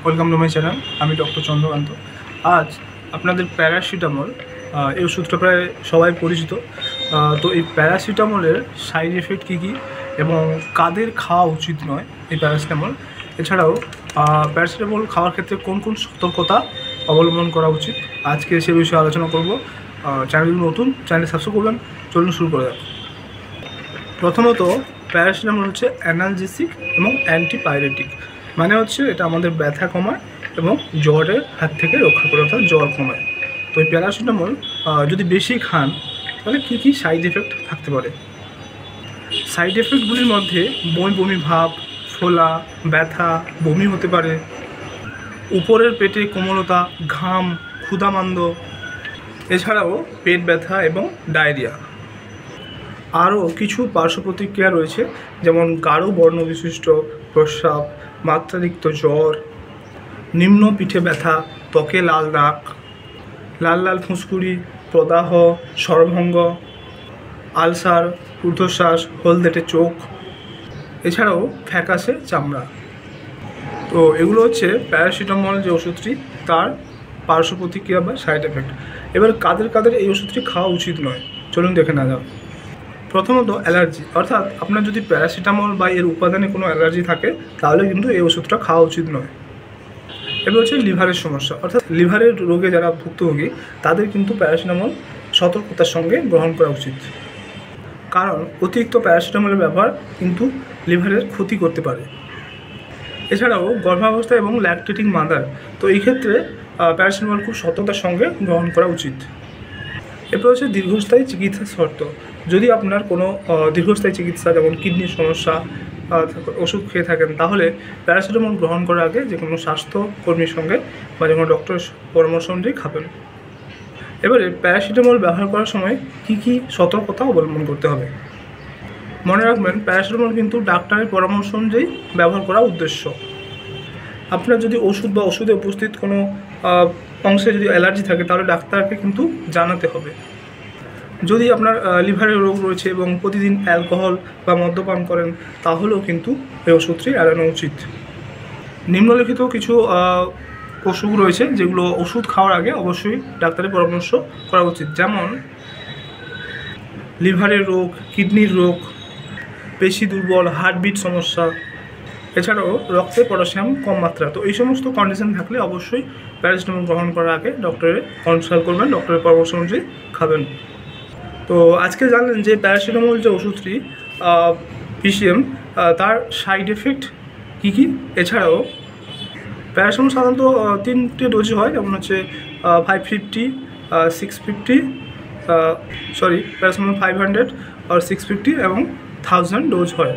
Welcome to my channel. আমি doctor Chandrakant. আজ আপনাদের প্যারাসিটামল এই ওষুধটা প্রায় সবাই পরিচিত। তো এই প্যারাসিটামলের সাইড এফেক্ট কী কী এবং কাদের খাওয়া উচিত নয় এই প্যারাসিটামল, এছাড়াও প্যারাসিটামল খাওয়ার ক্ষেত্রে কোন কোন সতর্কতা অবলম্বন করা উচিত, আজকে সে বিষয়ে আলোচনা করব। চ্যানেলটি নতুন, চ্যানেল সাবস্ক্রাইব করবেন। চলুন শুরু করা যাক। প্রথমত, প্যারাসিটামল হচ্ছে অ্যানালজেসিক এবং অ্যান্টিপাইরেটিক, মানে হচ্ছে এটা আমাদের ব্যথা কমায় এবং জ্বরের হাত থেকে রক্ষা করে, অর্থাৎ জ্বর কমায়। তো এই প্যারাসিটামল যদি বেশি খান তাহলে কী কী সাইড এফেক্ট থাকতে পারে? সাইড এফেক্টগুলির মধ্যে বমি বমি ভাব, ফোলা, ব্যথা, বমি হতে পারে, উপরের পেটে কোমলতা, ঘাম, ক্ষুধামান্দ, এছাড়াও পেট ব্যথা এবং ডায়রিয়া। আরও কিছু পার্শ্ব প্রতিক্রিয়া রয়েছে, যেমন গাঢ় বর্ণবিশিষ্ট প্রস্রাব, মাত্রাতিরিক্ত জ্বর, নিম্ন পিঠে ব্যথা, ত্বকে লাল দাগ, লাল লাল ফুসকুড়ি, প্রদাহ, স্বরভঙ্গ, আলসার, ঊর্ধ্বশ্বাস, হলদেটে চোখ, এছাড়াও ফ্যাকাশে চামড়া। তো এগুলো হচ্ছে প্যারাসিটামল যে ওষুধটি তার পার্শ্ব প্রতিক্রিয়া বা সাইড এফেক্ট। এবার কাদের কাদের এই ওষুধটি খাওয়া উচিত নয় চলুন দেখে নেওয়া যাক। প্রথমত, অ্যালার্জি, অর্থাৎ আপনার যদি প্যারাসিটামল বা এর উপাদানে কোনো অ্যালার্জি থাকে তাহলে কিন্তু এই ওষুধটা খাওয়া উচিত নয়। এবার হচ্ছে লিভারের সমস্যা, অর্থাৎ লিভারের রোগে যারা ভুক্তভোগী তাদের কিন্তু প্যারাসিটামল সতর্কতার সঙ্গে গ্রহণ করা উচিত, কারণ অতিরিক্ত প্যারাসিটামলের ব্যবহার কিন্তু লিভারের ক্ষতি করতে পারে। এছাড়াও গর্ভাবস্থা এবং ল্যাকটেটিং মাদার, তো এই ক্ষেত্রে প্যারাসিটামল খুব সততার সঙ্গে গ্রহণ করা উচিত। এরপর হচ্ছে দীর্ঘস্থায়ী চিকিৎসার শর্ত। যদি আপনার কোনো দীর্ঘস্থায়ী চিকিৎসা, যেমন কিডনির সমস্যা, ওষুধ খেয়ে থাকেন, তাহলে প্যারাসিটামল গ্রহণ করার আগে যে কোনো স্বাস্থ্যকর্মীর সঙ্গে বা যে কোনো ডক্টরের পরামর্শ অনুযায়ী খাবেন। এবারে প্যারাসিটামল ব্যবহার করার সময় কী কী সতর্কতা অবলম্বন করতে হবে? মনে রাখবেন, প্যারাসিটামল কিন্তু ডাক্তারের পরামর্শ অনুযায়ী ব্যবহার করা উদ্দেশ্য। আপনার যদি ওষুধ বা ওষুধে উপস্থিত কোনো অংশে যদি অ্যালার্জি থাকে তাহলে ডাক্তারকে কিন্তু জানাতে হবে। যদি আপনার লিভারের রোগ রয়েছে এবং প্রতিদিন অ্যালকোহল বা মদ্যপান করেন তাহলেও কিন্তু এই ওষুধটি এড়ানো উচিত। নিম্নলিখিত কিছু অসুখ রয়েছে যেগুলো ওষুধ খাওয়ার আগে অবশ্যই ডাক্তারের পরামর্শ করা উচিত, যেমন লিভারের রোগ, কিডনির রোগ, পেশি দুর্বল, হার্টবিট সমস্যা, এছাড়াও রক্তে পটাশিয়াম কম মাত্রা। তো এই সমস্ত কন্ডিশন থাকলে অবশ্যই প্যারাসিটামল গ্রহণ করার আগে ডক্টরের কনসাল্ট করবেন, ডক্টরের পরামর্শ অনুযায়ী খাবেন। তো আজকে জানলেন যে প্যারাসিটামল যে ওষুধটি পিসিএম, তার সাইড এফেক্ট কী কী। এছাড়াও প্যারাসিটামল সাধারণত 3টে ডোজে হয়, যেমন হচ্ছে 550, 650, প্যারাসিটামল 500 আর 650 এবং 1000 ডোজ হয়।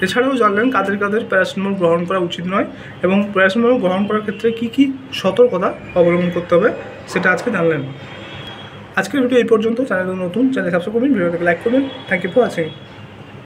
এছাড়াও জানলেন কাদের কাদের প্যারাসিটামল গ্রহণ করা উচিত নয় এবং প্যারাসিটামল গ্রহণ করার ক্ষেত্রে কী কী সতর্কতা অবলম্বন করতে হবে সেটা আজকে জানলেন। আজকের ভিডিও এই পর্যন্ত। চ্যানেল নতুন, চ্যানেল সাবস্ক্রাইব করবেন, ভিডিওটাকে লাইক করবেন। Thank you for watching.